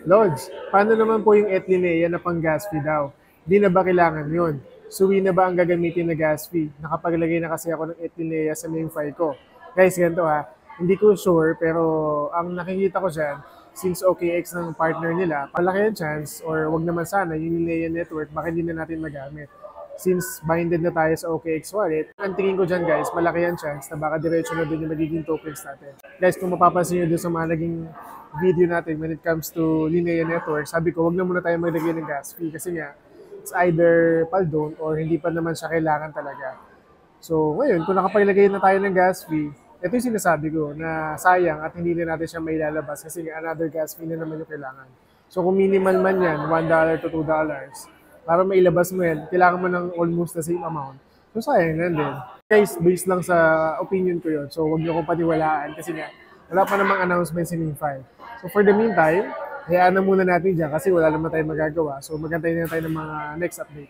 Lods, paano naman po yung Etlinea na pang gas fee daw? Di na ba kailangan yun? Suwi na ba ang gagamitin na gas fee? Nakapaglagay na kasi ako ng Etlinea sa main file ko. Guys, ganito ha. Hindi ko sure pero ang nakikita ko dyan, since OKX ng partner nila, palaki ang chance or wag naman sana yung Linea network, baka hindi na natin magamit. Since binded na tayo sa OKX wallet, ang tingin ko dyan guys, malaki ang chance na baka diretso na dun yung magiging tokens natin. Guys, kung mapapansin nyo dun sa mga naging video natin when it comes to Linea Network, sabi ko, wag na muna tayo maglagay ng gas fee kasi nga, it's either paldon or hindi pa naman siya kailangan talaga. So, ngayon, kung nakapaglagay na tayo ng gas fee, ito yung sinasabi ko na sayang at hindi na natin siya mailalabas kasi nga another gas fee na naman yung kailangan. So, kung minimal man yan, $1 to $2, para mailabas mo yan, kailangan mo ng almost the same amount. So, sayang lang din. Guys, based lang sa opinion ko yun. So, huwag niyo akong patiwalaan kasi nga, wala pa namang announcement si MinFi. So, for the meantime, hayaan na muna natin dyan kasi wala naman tayong magagawa. So, magantay na tayo ng mga next update.